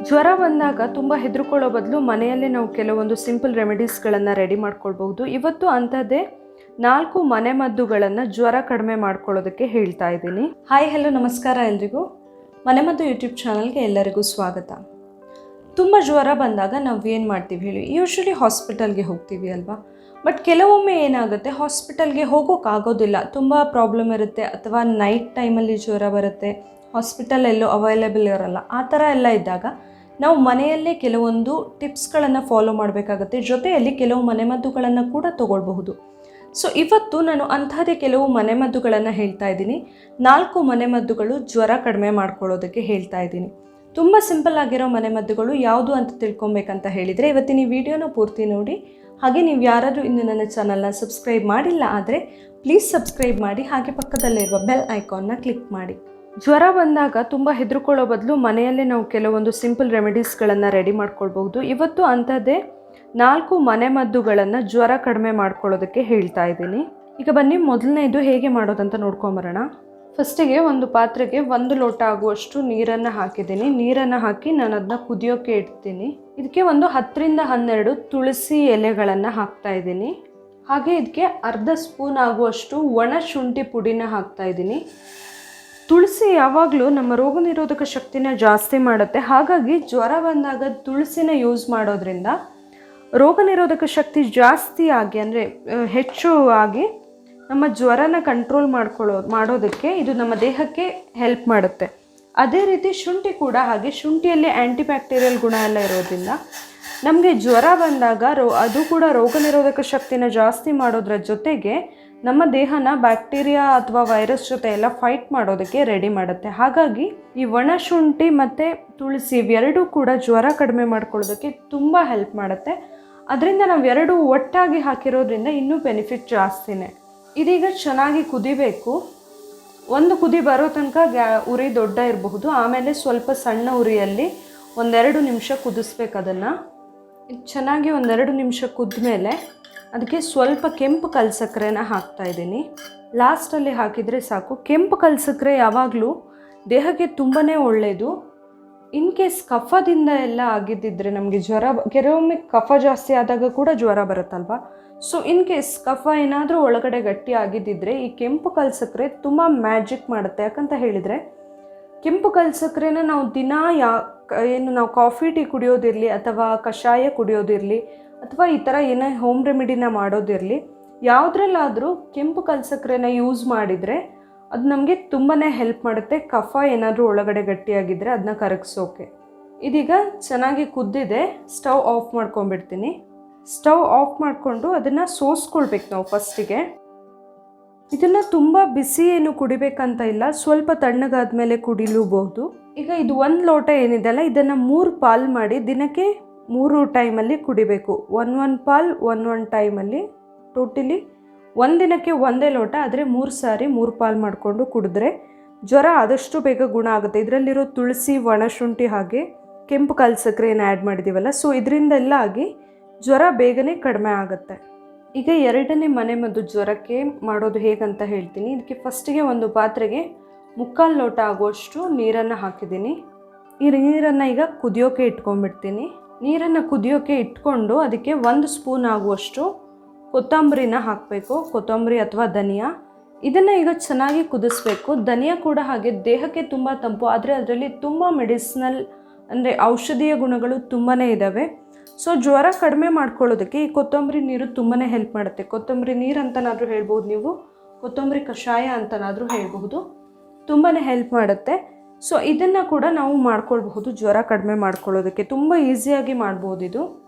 ಜ್ವರ ಬಂದಾಗ ತುಂಬ ಹೆದರ್ಕೊಳ್ಳೋ ಬದಲು ಮನೆಯಲ್ಲೇ ನಾವು ಕೆಲವೊಂದು ಸಿಂಪಲ್ ರೆಮಿಡೀಸ್ಗಳನ್ನು ರೆಡಿ ಮಾಡ್ಕೊಳ್ಬಹುದು. ಇವತ್ತು ಅಂಥದ್ದೇ 4 ಮನೆಮದ್ದುಗಳನ್ನು ಜ್ವರ ಕಡಿಮೆ ಮಾಡ್ಕೊಳ್ಳೋದಕ್ಕೆ ಹೇಳ್ತಾ ಇದ್ದೀನಿ. ಹಾಯ್ ಹಲೋ ನಮಸ್ಕಾರ ಎಲ್ರಿಗೂ. ಮನೆಮದ್ದು ಯೂಟ್ಯೂಬ್ ಚಾನಲ್ಗೆ ಎಲ್ಲರಿಗೂ ಸ್ವಾಗತ. ತುಂಬ ಜ್ವರ ಬಂದಾಗ ನಾವು ಏನು ಮಾಡ್ತೀವಿ ಹೇಳಿ, ಯೂಶ್ವಲಿ ಹಾಸ್ಪಿಟಲ್ಗೆ ಹೋಗ್ತೀವಿ ಅಲ್ವಾ. ಬಟ್ ಕೆಲವೊಮ್ಮೆ ಏನಾಗುತ್ತೆ, ಹಾಸ್ಪಿಟಲ್ಗೆ ಹೋಗೋಕ್ಕಾಗೋದಿಲ್ಲ, ತುಂಬ ಪ್ರಾಬ್ಲಮ್ ಇರುತ್ತೆ, ಅಥವಾ ನೈಟ್ ಟೈಮಲ್ಲಿ ಜ್ವರ ಬರುತ್ತೆ, ಹಾಸ್ಪಿಟಲ್ ಎಲ್ಲೂ ಅವೈಲೇಬಲ್ ಇರೋಲ್ಲ. ಆ ಥರ ಎಲ್ಲ ಇದ್ದಾಗ ನಾವು ಮನೆಯಲ್ಲೇ ಕೆಲವೊಂದು ಟಿಪ್ಸ್ಗಳನ್ನು ಫಾಲೋ ಮಾಡಬೇಕಾಗುತ್ತೆ. ಜೊತೆಯಲ್ಲಿ ಕೆಲವು ಮನೆಮದ್ದುಗಳನ್ನು ಕೂಡ ತೊಗೊಳ್ಬಹುದು. ಸೊ ಇವತ್ತು ನಾನು ಅಂಥದ್ದೇ ಕೆಲವು ಮನೆಮದ್ದುಗಳನ್ನು ಹೇಳ್ತಾ ಇದ್ದೀನಿ. 4 ಮನೆಮದ್ದುಗಳು ಜ್ವರ ಕಡಿಮೆ ಮಾಡ್ಕೊಳ್ಳೋದಕ್ಕೆ ಹೇಳ್ತಾ ಇದ್ದೀನಿ. ತುಂಬ ಸಿಂಪಲ್ ಆಗಿರೋ ಮನೆಮದ್ದುಗಳು ಯಾವುದು ಅಂತ ತಿಳ್ಕೊಬೇಕಂತ ಹೇಳಿದರೆ ಇವತ್ತಿನ ಈ ವಿಡಿಯೋನ ಪೂರ್ತಿ ನೋಡಿ. ಹಾಗೆ ನೀವು ಯಾರಾದರೂ ಇನ್ನು ನನ್ನ ಚಾನಲ್ನ ಸಬ್ಸ್ಕ್ರೈಬ್ ಮಾಡಿಲ್ಲ ಆದರೆ ಪ್ಲೀಸ್ ಸಬ್ಸ್ಕ್ರೈಬ್ ಮಾಡಿ, ಹಾಗೆ ಪಕ್ಕದಲ್ಲಿರುವ ಬೆಲ್ ಐಕಾನ್ನ ಕ್ಲಿಕ್ ಮಾಡಿ. ಜ್ವರ ಬಂದಾಗ ತುಂಬ ಹೆದರ್ಕೊಳ್ಳೋ ಬದಲು ಮನೆಯಲ್ಲೇ ನಾವು ಕೆಲವೊಂದು ಸಿಂಪಲ್ ರೆಮಿಡೀಸ್ಗಳನ್ನು ರೆಡಿ ಮಾಡ್ಕೊಳ್ಬಹುದು. ಇವತ್ತು ಅಂಥದ್ದೇ 4 ಮನೆಮದ್ದುಗಳನ್ನು ಜ್ವರ ಕಡಿಮೆ ಮಾಡ್ಕೊಳ್ಳೋದಕ್ಕೆ ಹೇಳ್ತಾ ಇದ್ದೀನಿ. ಈಗ ಬನ್ನಿ, ಮೊದಲನೇದು ಹೇಗೆ ಮಾಡೋದಂತ ನೋಡ್ಕೊಂಬರೋಣ. ಫಸ್ಟಿಗೆ ಒಂದು ಪಾತ್ರೆಗೆ 1 ಲೋಟ ಆಗುವಷ್ಟು ನೀರನ್ನು ಹಾಕಿದ್ದೀನಿ. ನೀರನ್ನು ಹಾಕಿ ನಾನು ಅದನ್ನ ಕುದಿಯೋಕ್ಕೆ ಇಡ್ತೀನಿ. ಇದಕ್ಕೆ ಒಂದು 10 ರಿಂದ 12 ತುಳಸಿ ಎಲೆಗಳನ್ನು ಹಾಕ್ತಾ ಇದ್ದೀನಿ. ಹಾಗೆ ಇದಕ್ಕೆ ಅರ್ಧ ಸ್ಪೂನ್ ಆಗುವಷ್ಟು ಒಣ ಶುಂಠಿ ಪುಡಿನ ಹಾಕ್ತಾ ಇದ್ದೀನಿ. ತುಳಸಿ ಯಾವಾಗಲೂ ನಮ್ಮ ರೋಗ ನಿರೋಧಕ ಶಕ್ತಿನ ಜಾಸ್ತಿ ಮಾಡುತ್ತೆ. ಹಾಗಾಗಿ ಜ್ವರ ಬಂದಾಗ ತುಳಸಿನ ಯೂಸ್ ಮಾಡೋದ್ರಿಂದ ರೋಗ ನಿರೋಧಕ ಶಕ್ತಿ ಜಾಸ್ತಿ ಆಗಿ, ಅಂದರೆ ಹೆಚ್ಚು ಆಗಿ ನಮ್ಮ ಜ್ವರನ ಕಂಟ್ರೋಲ್ ಮಾಡೋದಕ್ಕೆ ಇದು ನಮ್ಮ ದೇಹಕ್ಕೆ ಹೆಲ್ಪ್ ಮಾಡುತ್ತೆ. ಅದೇ ರೀತಿ ಶುಂಠಿ ಕೂಡ ಹಾಗೆ. ಶುಂಠಿಯಲ್ಲಿ ಆ್ಯಂಟಿಬ್ಯಾಕ್ಟೀರಿಯಲ್ ಗುಣ ಎಲ್ಲ ಇರೋದ್ರಿಂದ ನಮಗೆ ಜ್ವರ ಬಂದಾಗ ಅದು ಕೂಡ ರೋಗ ನಿರೋಧಕ ಶಕ್ತಿನ ಜಾಸ್ತಿ ಮಾಡೋದ್ರ ಜೊತೆಗೆ ನಮ್ಮ ದೇಹನ ಬ್ಯಾಕ್ಟೀರಿಯಾ ಅಥವಾ ವೈರಸ್ ಜೊತೆ ಎಲ್ಲ ಫೈಟ್ ಮಾಡೋದಕ್ಕೆ ರೆಡಿ ಮಾಡುತ್ತೆ. ಹಾಗಾಗಿ ಈ ಒಣ ಶುಂಠಿ ಮತ್ತು ತುಳಸಿ ಇವೆರಡೂ ಕೂಡ ಜ್ವರ ಕಡಿಮೆ ಮಾಡ್ಕೊಳ್ಳೋದಕ್ಕೆ ತುಂಬ ಹೆಲ್ಪ್ ಮಾಡುತ್ತೆ. ಅದರಿಂದ ನಾವು ಎರಡೂ ಒಟ್ಟಾಗಿ ಹಾಕಿರೋದ್ರಿಂದ ಇನ್ನೂ ಬೆನಿಫಿಟ್ ಜಾಸ್ತಿನೇ. ಇದೀಗ ಚೆನ್ನಾಗಿ ಕುದಿಬೇಕು. ಒಂದು ಕುದಿ ಬರೋ ತನಕ ಉರಿ ದೊಡ್ಡ ಇರಬಹುದು. ಆಮೇಲೆ ಸ್ವಲ್ಪ ಸಣ್ಣ ಉರಿಯಲ್ಲಿ 1-2 ನಿಮಿಷ ಕುದಿಸ್ಬೇಕು ಅದನ್ನು. ಇದು ಚೆನ್ನಾಗಿ 1-2 ನಿಮಿಷ ಕುದ್ಮೇಲೆ ಅದಕ್ಕೆ ಸ್ವಲ್ಪ ಕೆಂಪು ಕಲ್ಸಕ್ಕರೆನ ಹಾಕ್ತಾಯಿದ್ದೀನಿ. ಲಾಸ್ಟಲ್ಲಿ ಹಾಕಿದರೆ ಸಾಕು. ಕೆಂಪು ಕಲ್ಸಕ್ಕರೆ ಯಾವಾಗಲೂ ದೇಹಕ್ಕೆ ತುಂಬಾ ಒಳ್ಳೆಯದು. ಇನ್ ಕೇಸ್ ಕಫದಿಂದ ಎಲ್ಲ ಆಗಿದ್ದಿದ್ರೆ ನಮಗೆ ಜ್ವರ, ಕೆಲವೊಮ್ಮೆ ಕಫ ಜಾಸ್ತಿ ಆದಾಗ ಕೂಡ ಜ್ವರ ಬರುತ್ತಲ್ವ. ಸೊ ಇನ್ ಕೇಸ್ ಕಫ ಏನಾದರೂ ಒಳಗಡೆ ಗಟ್ಟಿ ಆಗಿದ್ದಿದ್ರೆ ಈ ಕೆಂಪು ಕಲ್ಸಕ್ಕರೆ ತುಂಬ ಮ್ಯಾಜಿಕ್ ಮಾಡುತ್ತೆ. ಯಾಕಂತ ಹೇಳಿದರೆ ಕೆಂಪು ಕಲ್ಸಕ್ಕರೆನ ನಾವು ದಿನ ನಾವು ಕಾಫಿ ಟೀ ಕುಡಿಯೋದಿರಲಿ, ಅಥವಾ ಕಷಾಯ ಕುಡಿಯೋದಿರಲಿ, ಅಥವಾ ಈ ಥರ ಏನೇ ಹೋಮ್ ರೆಮಿಡಿನ ಮಾಡೋದಿರಲಿ, ಯಾವುದ್ರಲ್ಲಾದರೂ ಕೆಂಪು ಕಲ್ಸಕ್ಕರೆನ ಯೂಸ್ ಮಾಡಿದರೆ ಅದು ನಮಗೆ ತುಂಬಾ ಹೆಲ್ಪ್ ಮಾಡುತ್ತೆ. ಕಫ ಏನಾದರೂ ಒಳಗಡೆ ಗಟ್ಟಿಯಾಗಿದ್ದರೆ ಅದನ್ನ ಕರಗಿಸೋಕೆ. ಇದೀಗ ಚೆನ್ನಾಗಿ ಕುದ್ದಿದೆ. ಸ್ಟವ್ ಆಫ್ ಮಾಡ್ಕೊಂಡ್ಬಿಡ್ತೀನಿ. ಸ್ಟವ್ ಆಫ್ ಮಾಡಿಕೊಂಡು ಅದನ್ನು ಸೋಸ್ಕೊಳ್ಬೇಕು ನಾವು ಫಸ್ಟಿಗೆ. ಇದನ್ನು ತುಂಬ ಬಿಸಿ ಏನು ಕುಡಿಬೇಕಂತ ಇಲ್ಲ, ಸ್ವಲ್ಪ ತಣ್ಣಗಾದ್ಮೇಲೆ ಕುಡಿಲೂಬಹುದು. ಈಗ ಇದು 1 ಲೋಟ ಏನಿದೆಯಲ್ಲ, ಇದನ್ನು 3 ಪಾಲು ಮಾಡಿ ದಿನಕ್ಕೆ 3 ಟೈಮಲ್ಲಿ ಕುಡಿಬೇಕು. 1 ಪಾಲು 1 ಟೈಮಲ್ಲಿ. ಟೋಟಲಿ ಒಂದಿನಕ್ಕೆ 1 ಲೋಟ, ಆದರೆ 3 ಸಾರಿ 3 ಪಾಲು ಮಾಡಿಕೊಂಡು ಕುಡಿದ್ರೆ ಜ್ವರ ಆದಷ್ಟು ಬೇಗ ಗುಣ ಆಗುತ್ತೆ. ಇದರಲ್ಲಿರೋ ತುಳಸಿ, ಒಣಶುಂಠಿ ಹಾಗೆ ಕೆಂಪು ಕಲ್ಸಕ್ಕರೆ ಏನು ಆ್ಯಡ್ ಮಾಡಿದ್ದೀವಲ್ಲ, ಸೊ ಇದರಿಂದೆಲ್ಲ ಆಗಿ ಜ್ವರ ಬೇಗನೆ ಕಡಿಮೆ ಆಗುತ್ತೆ. ಈಗ 2ನೇ ಮನೆಮದ್ದು ಜ್ವರಕ್ಕೆ ಮಾಡೋದು ಹೇಗಂತ ಹೇಳ್ತೀನಿ. ಇದಕ್ಕೆ ಫಸ್ಟಿಗೆ ಒಂದು ಪಾತ್ರೆಗೆ 3/4 ಲೋಟ ಆಗುವಷ್ಟು ನೀರನ್ನು ಹಾಕಿದ್ದೀನಿ. ಈ ನೀರನ್ನು ಈಗ ಕುದಿಯೋಕೆ ಇಟ್ಕೊಂಡ್ಬಿಡ್ತೀನಿ. ನೀರನ್ನು ಕುದಿಯೋಕೆ ಇಟ್ಕೊಂಡು ಅದಕ್ಕೆ 1 ಸ್ಪೂನ್ ಆಗುವಷ್ಟು ಕೊತ್ತಂಬರಿನ ಹಾಕಬೇಕು. ಕೊತ್ತಂಬರಿ ಅಥವಾ ಧನಿಯಾ. ಇದನ್ನು ಈಗ ಚೆನ್ನಾಗಿ ಕುದಿಸ್ಬೇಕು. ಧನಿಯಾ ಕೂಡ ಹಾಗೆ ದೇಹಕ್ಕೆ ತುಂಬ ತಂಪು, ಆದರೆ ಅದರಲ್ಲಿ ತುಂಬ ಮೆಡಿಸಿನಲ್, ಅಂದರೆ ಔಷಧೀಯ ಗುಣಗಳು ತುಂಬಾ ಇದ್ದಾವೆ. ಸೊ ಜ್ವರ ಕಡಿಮೆ ಮಾಡ್ಕೊಳ್ಳೋದಕ್ಕೆ ಈ ಕೊತ್ತಂಬರಿ ನೀರು ತುಂಬಾ ಹೆಲ್ಪ್ ಮಾಡುತ್ತೆ. ಕೊತ್ತಂಬರಿ ನೀರು ಅಂತನಾದರೂ ಹೇಳ್ಬೋದು ನೀವು, ಕೊತ್ತಂಬರಿ ಕಷಾಯ ಅಂತನಾದರೂ ಹೇಳಬಹುದು. ತುಂಬಾ ಹೆಲ್ಪ್ ಮಾಡುತ್ತೆ. ಸೊ ಇದನ್ನು ಕೂಡ ನಾವು ಮಾಡ್ಕೊಳ್ಬಹುದು ಜ್ವರ ಕಡಿಮೆ ಮಾಡ್ಕೊಳ್ಳೋದಕ್ಕೆ. ತುಂಬ ಈಸಿಯಾಗಿ ಮಾಡ್ಬೋದು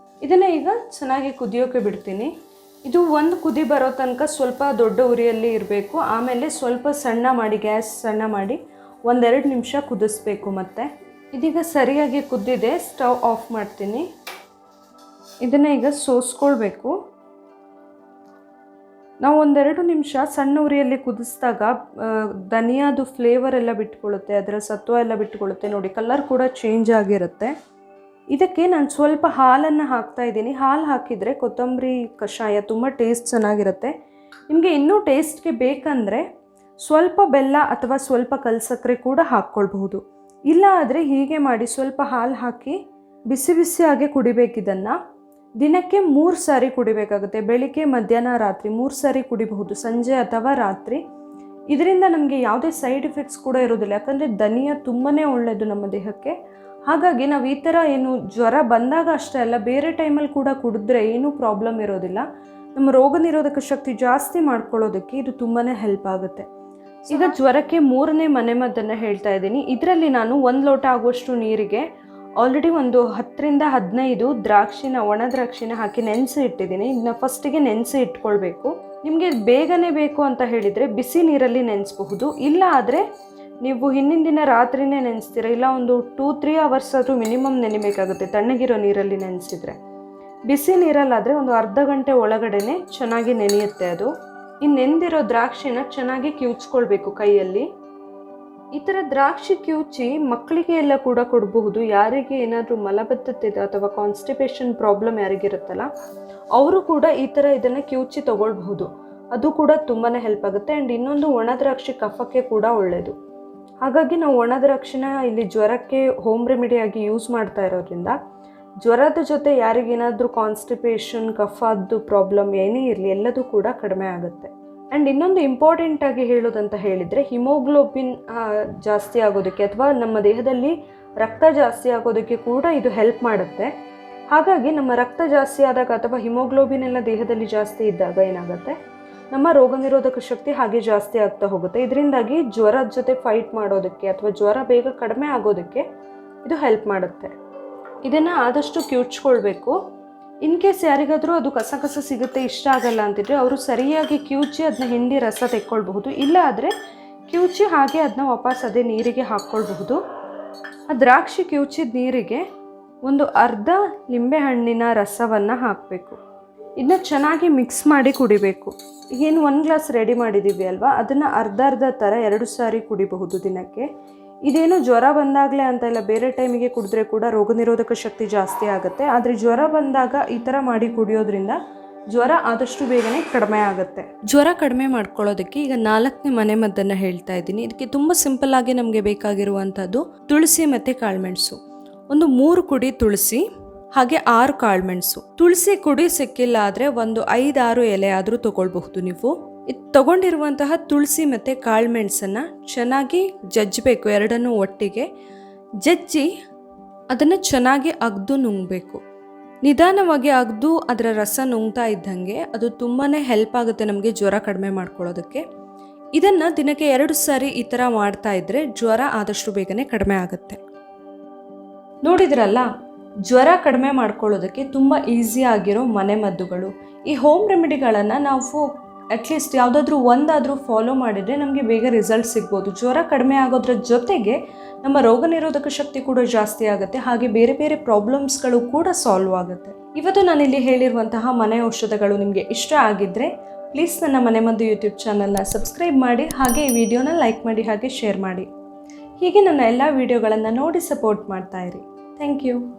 ಇದನ್ನು ಈಗ ಚೆನ್ನಾಗಿ ಕುದಿಯೋಕೆ ಬಿಡ್ತೀನಿ. ಇದು 1 ಕುದಿ ಬರೋ ತನಕ ಸ್ವಲ್ಪ ದೊಡ್ಡ ಉರಿಯಲ್ಲಿ ಇರಬೇಕು. ಆಮೇಲೆ ಸ್ವಲ್ಪ ಸಣ್ಣ ಮಾಡಿ, ಗ್ಯಾಸ್ ಸಣ್ಣ ಮಾಡಿ 1-2 ನಿಮಿಷ ಕುದಿಸ್ಬೇಕು. ಮತ್ತು ಇದೀಗ ಸರಿಯಾಗಿ ಕುದ್ದಿದೆ. ಸ್ಟವ್ ಆಫ್ ಮಾಡ್ತೀನಿ. ಇದನ್ನು ಈಗ ಸೋಸ್ಕೊಳ್ಬೇಕು. ನಾವು 1-2 ನಿಮಿಷ ಸಣ್ಣ ಉರಿಯಲ್ಲಿ ಕುದಿಸಿದಾಗ ಧನಿಯಾದು ಫ್ಲೇವರ್ ಎಲ್ಲ ಬಿಟ್ಕೊಳ್ಳುತ್ತೆ, ಅದರ ಸತ್ವ ಎಲ್ಲ ಬಿಟ್ಕೊಳ್ಳುತ್ತೆ. ನೋಡಿ, ಕಲರ್ ಕೂಡ ಚೇಂಜ್ ಆಗಿರುತ್ತೆ. ಇದಕ್ಕೆ ನಾನು ಸ್ವಲ್ಪ ಹಾಲನ್ನು ಹಾಕ್ತಾಯಿದ್ದೀನಿ. ಹಾಲು ಹಾಕಿದರೆ ಕೊತ್ತಂಬರಿ ಕಷಾಯ ತುಂಬ ಟೇಸ್ಟ್ ಚೆನ್ನಾಗಿರುತ್ತೆ. ನಿಮಗೆ ಇನ್ನೂ ಟೇಸ್ಟ್ಗೆ ಬೇಕಂದರೆ ಸ್ವಲ್ಪ ಬೆಲ್ಲ ಅಥವಾ ಸ್ವಲ್ಪ ಕಲ್ಸಕ್ಕರೆ ಕೂಡ ಹಾಕ್ಕೊಳ್ಬಹುದು. ಇಲ್ಲ ಆದರೆ ಹೀಗೆ ಮಾಡಿ ಸ್ವಲ್ಪ ಹಾಲು ಹಾಕಿ ಬಿಸಿ ಬಿಸಿಯಾಗಿ ಕುಡಿಬೇಕಿದನ್ನು. ದಿನಕ್ಕೆ 3 ಸಾರಿ ಕುಡಿಬೇಕಾಗುತ್ತೆ. ಬೆಳಿಗ್ಗೆ, ಮಧ್ಯಾಹ್ನ, ರಾತ್ರಿ 3 ಸಾರಿ ಕುಡಿಬಹುದು, ಸಂಜೆ ಅಥವಾ ರಾತ್ರಿ. ಇದರಿಂದ ನಮಗೆ ಯಾವುದೇ ಸೈಡ್ ಎಫೆಕ್ಟ್ಸ್ ಕೂಡ ಇರೋದಿಲ್ಲ, ಯಾಕಂದರೆ ಧನಿಯಾ ತುಂಬಾ ಒಳ್ಳೆಯದು ನಮ್ಮ ದೇಹಕ್ಕೆ. ಹಾಗಾಗಿ ನಾವು ಈ ಥರ ಏನು ಜ್ವರ ಬಂದಾಗ ಅಷ್ಟೇ ಅಲ್ಲ, ಬೇರೆ ಟೈಮಲ್ಲಿ ಕೂಡ ಕುಡಿದ್ರೆ ಏನೂ ಪ್ರಾಬ್ಲಮ್ ಇರೋದಿಲ್ಲ. ನಮ್ಮ ರೋಗ ನಿರೋಧಕ ಶಕ್ತಿ ಜಾಸ್ತಿ ಮಾಡ್ಕೊಳ್ಳೋದಕ್ಕೆ ಇದು ತುಂಬಾ ಹೆಲ್ಪ್ ಆಗುತ್ತೆ. ಈಗ ಜ್ವರಕ್ಕೆ 3ನೇ ಮನೆಮದ್ದನ್ನು ಹೇಳ್ತಾ ಇದ್ದೀನಿ. ಇದರಲ್ಲಿ ನಾನು 1 ಲೋಟ ಆಗುವಷ್ಟು ನೀರಿಗೆ ಆಲ್ರೆಡಿ ಒಂದು 10 ರಿಂದ 15 ಒಣ ದ್ರಾಕ್ಷಿನ ಹಾಕಿ ನೆನೆಸಿ ಇಟ್ಟಿದ್ದೀನಿ. ಇದನ್ನ ಫಸ್ಟಿಗೆ ನೆನೆಸಿ ಇಟ್ಕೊಳ್ಬೇಕು. ನಿಮಗೆ ಬೇಗನೆ ಬೇಕು ಅಂತ ಹೇಳಿದರೆ ಬಿಸಿ ನೀರಲ್ಲಿ ನೆನೆಸಬಹುದು. ಇಲ್ಲ ಆದರೆ ನೀವು ಹಿಂದಿನ ದಿನ ರಾತ್ರಿನೇ ನೆನೆಸ್ತೀರ, ಇಲ್ಲ ಒಂದು 2-3 ಅವರ್ಸ್ ಆದರೂ ಮಿನಿಮಮ್ ನೆನೆಬೇಕಾಗುತ್ತೆ ತಣ್ಣಗಿರೋ ನೀರಲ್ಲಿ ನೆನೆಸಿದರೆ. ಬಿಸಿ ನೀರಲ್ಲಾದರೆ ಒಂದು ಅರ್ಧ ಗಂಟೆ ಒಳಗಡೆ ಚೆನ್ನಾಗಿ ನೆನೆಯುತ್ತೆ ಅದು. ಈ ನೆಂದಿರೋ ದ್ರಾಕ್ಷಿನ ಚೆನ್ನಾಗಿ ಕಿವುಚ್ಕೊಳ್ಬೇಕು ಕೈಯಲ್ಲಿ. ಈ ಥರ ದ್ರಾಕ್ಷಿ ಕಿವುಚಿ ಮಕ್ಕಳಿಗೆ ಎಲ್ಲ ಕೂಡ ಕೊಡಬಹುದು. ಯಾರಿಗೆ ಏನಾದರೂ ಮಲಬದ್ಧತೆ ಅಥವಾ ಕಾನ್ಸ್ಟಿಪೇಷನ್ ಪ್ರಾಬ್ಲಮ್ ಯಾರಿಗಿರುತ್ತಲ್ಲ ಅವರು ಕೂಡ ಈ ಥರ ಇದನ್ನು ಕಿವುಚಿ ತಗೊಳ್ಬಹುದು. ಅದು ಕೂಡ ತುಂಬಾ ಹೆಲ್ಪ್ ಆಗುತ್ತೆ. ಆ್ಯಂಡ್ ಇನ್ನೊಂದು ಒಣ ದ್ರಾಕ್ಷಿ ಕಫಕ್ಕೆ ಕೂಡ ಒಳ್ಳೆಯದು. ಹಾಗಾಗಿ ನಾವು ಒಣ ದ್ರಾಕ್ಷಿನ ಇಲ್ಲಿ ಜ್ವರಕ್ಕೆ ಹೋಮ್ ರೆಮಿಡಿಯಾಗಿ ಯೂಸ್ ಮಾಡ್ತಾ ಇರೋದ್ರಿಂದ ಜ್ವರದ ಜೊತೆ ಯಾರಿಗೇನಾದರೂ ಕಾನ್ಸ್ಟಿಪೇಷನ್, ಕಫದ್ದು ಪ್ರಾಬ್ಲಮ್ ಏನೇ ಇರಲಿ ಎಲ್ಲದೂ ಕೂಡ ಕಡಿಮೆ ಆಗುತ್ತೆ. ಆ್ಯಂಡ್ ಇನ್ನೊಂದು ಇಂಪಾರ್ಟೆಂಟಾಗಿ ಹೇಳೋದಂತ ಹೇಳಿದರೆ ಹಿಮೋಗ್ಲೋಬಿನ್ ಜಾಸ್ತಿ ಆಗೋದಕ್ಕೆ ಅಥವಾ ನಮ್ಮ ದೇಹದಲ್ಲಿ ರಕ್ತ ಜಾಸ್ತಿ ಆಗೋದಕ್ಕೆ ಕೂಡ ಇದು ಹೆಲ್ಪ್ ಮಾಡುತ್ತೆ. ಹಾಗಾಗಿ ನಮ್ಮ ರಕ್ತ ಜಾಸ್ತಿ ಆದಾಗ ಅಥವಾ ಹಿಮೋಗ್ಲೋಬಿನ್ ಎಲ್ಲ ದೇಹದಲ್ಲಿ ಜಾಸ್ತಿ ಇದ್ದಾಗ ಏನಾಗುತ್ತೆ, ನಮ್ಮ ರೋಗ ನಿರೋಧಕ ಶಕ್ತಿ ಹಾಗೆ ಜಾಸ್ತಿ ಆಗ್ತಾ ಹೋಗುತ್ತೆ. ಇದರಿಂದಾಗಿ ಜ್ವರದ ಜೊತೆ ಫೈಟ್ ಮಾಡೋದಕ್ಕೆ ಅಥವಾ ಜ್ವರ ಬೇಗ ಕಡಿಮೆ ಆಗೋದಕ್ಕೆ ಇದು ಹೆಲ್ಪ್ ಮಾಡುತ್ತೆ. ಇದನ್ನು ಆದಷ್ಟು ಕಿವುಚ್ಕೊಳ್ಬೇಕು. ಇನ್ ಕೇಸ್ ಯಾರಿಗಾದರೂ ಅದು ಕಸ ಸಿಗುತ್ತೆ, ಇಷ್ಟ ಆಗಲ್ಲ ಅಂತಿದ್ರೆ ಅವರು ಸರಿಯಾಗಿ ಕಿವುಚಿ ಅದನ್ನ ಹಿಂಡಿ ರಸ ತೆಕ್ಕೊಳ್ಬಹುದು. ಇಲ್ಲ ಆದರೆ ಕಿವುಚಿ ಹಾಗೆ ಅದನ್ನ ವಾಪಸ್ ಅದೇ ನೀರಿಗೆ ಹಾಕ್ಕೊಳ್ಬಹುದು. ಆ ದ್ರಾಕ್ಷಿ ಕಿವುಚಿದ ನೀರಿಗೆ ಒಂದು ಅರ್ಧ ಲಿಂಬೆಹಣ್ಣಿನ ರಸವನ್ನು ಹಾಕಬೇಕು. ಇದನ್ನ ಚೆನ್ನಾಗಿ ಮಿಕ್ಸ್ ಮಾಡಿ ಕುಡಿಬೇಕು. ಈಗೇನು 1 ಗ್ಲಾಸ್ ರೆಡಿ ಮಾಡಿದ್ದೀವಿ ಅಲ್ವಾ, ಅದನ್ನು ಅರ್ಧ ಥರ 2 ಸಾರಿ ಕುಡಿಬಹುದು ದಿನಕ್ಕೆ. ಇದೇನು ಜ್ವರ ಬಂದಾಗಲೇ ಅಂತ ಇಲ್ಲ, ಬೇರೆ ಟೈಮಿಗೆ ಕುಡಿದ್ರೆ ಕೂಡ ರೋಗ ನಿರೋಧಕ ಶಕ್ತಿ ಜಾಸ್ತಿ ಆಗುತ್ತೆ. ಆದರೆ ಜ್ವರ ಬಂದಾಗ ಈ ಥರ ಮಾಡಿ ಕುಡಿಯೋದ್ರಿಂದ ಜ್ವರ ಆದಷ್ಟು ಬೇಗನೆ ಕಡಿಮೆ ಆಗುತ್ತೆ. ಜ್ವರ ಕಡಿಮೆ ಮಾಡ್ಕೊಳ್ಳೋದಕ್ಕೆ ಈಗ 4ನೇ ಮನೆಮದ್ದನ್ನು ಹೇಳ್ತಾ ಇದ್ದೀನಿ. ಇದಕ್ಕೆ ತುಂಬ ಸಿಂಪಲ್ ಆಗಿ ನಮಗೆ ಬೇಕಾಗಿರುವಂಥದ್ದು ತುಳಸಿ ಮತ್ತು ಕಾಳುಮೆಣಸು. ಒಂದು 3 ಕುಡಿ ತುಳಸಿ, ಹಾಗೆ 6 ಕಾಳುಮೆಣಸು. ತುಳಸಿ ಕುಡಿ ಸಿಕ್ಕಿಲ್ಲ ಆದರೆ ಒಂದು 5-6 ಎಲೆ ಆದರೂ ತಗೊಳ್ಬಹುದು ನೀವು. ಇದು ತಗೊಂಡಿರುವಂತಹ ತುಳಸಿ ಮತ್ತು ಕಾಳುಮೆಣಸನ್ನು ಚೆನ್ನಾಗಿ ಜಜ್ಜಬೇಕು. ಎರಡನ್ನೂ ಒಟ್ಟಿಗೆ ಜಜ್ಜಿ ಅದನ್ನು ಚೆನ್ನಾಗಿ ಅಗ್ದು ನುಂಗಬೇಕು. ನಿಧಾನವಾಗಿ ಅಗ್ದು ಅದರ ರಸ ನುಂಗ್ತಾ ಇದ್ದಂಗೆ ಅದು ತುಂಬಾ ಹೆಲ್ಪ್ ಆಗುತ್ತೆ ನಮಗೆ ಜ್ವರ ಕಡಿಮೆ ಮಾಡ್ಕೊಳ್ಳೋದಕ್ಕೆ. ಇದನ್ನು ದಿನಕ್ಕೆ 2 ಸಾರಿ ಈ ಥರ ಮಾಡ್ತಾ ಇದ್ದರೆ ಜ್ವರ ಆದಷ್ಟು ಬೇಗನೆ ಕಡಿಮೆ ಆಗುತ್ತೆ. ನೋಡಿದ್ರಲ್ಲ, ಜ್ವರ ಕಡಿಮೆ ಮಾಡ್ಕೊಳ್ಳೋದಕ್ಕೆ ತುಂಬ ಈಸಿ ಆಗಿರೋ ಮನೆಮದ್ದುಗಳು. ಈ ಹೋಮ್ ರೆಮಿಡಿಗಳನ್ನು ನಾವು ಅಟ್ಲೀಸ್ಟ್ ಯಾವುದಾದ್ರೂ ಒಂದಾದರೂ ಫಾಲೋ ಮಾಡಿದರೆ ನಮಗೆ ಬೇಗ ರಿಸಲ್ಟ್ ಸಿಗ್ಬೋದು. ಜ್ವರ ಕಡಿಮೆ ಆಗೋದ್ರ ಜೊತೆಗೆ ನಮ್ಮ ರೋಗ ನಿರೋಧಕ ಶಕ್ತಿ ಕೂಡ ಜಾಸ್ತಿ ಆಗುತ್ತೆ. ಹಾಗೆ ಬೇರೆ ಬೇರೆ ಪ್ರಾಬ್ಲಮ್ಸ್ಗಳು ಕೂಡ ಸಾಲ್ವ್ ಆಗುತ್ತೆ. ಇವತ್ತು ನಾನಿಲ್ಲಿ ಹೇಳಿರುವಂತಹ ಮನೆ ಔಷಧಗಳು ನಿಮಗೆ ಇಷ್ಟ ಆಗಿದ್ದರೆ ಪ್ಲೀಸ್ ನನ್ನ ಮನೆಮದ್ದು ಯೂಟ್ಯೂಬ್ ಚಾನಲ್ನ ಸಬ್ಸ್ಕ್ರೈಬ್ ಮಾಡಿ, ಹಾಗೆ ಈ ವಿಡಿಯೋನ ಲೈಕ್ ಮಾಡಿ, ಹಾಗೆ ಶೇರ್ ಮಾಡಿ. ಹೀಗೆ ನನ್ನ ಎಲ್ಲ ವಿಡಿಯೋಗಳನ್ನು ನೋಡಿ ಸಪೋರ್ಟ್ ಮಾಡ್ತಾ ಇರಿ. Thank you.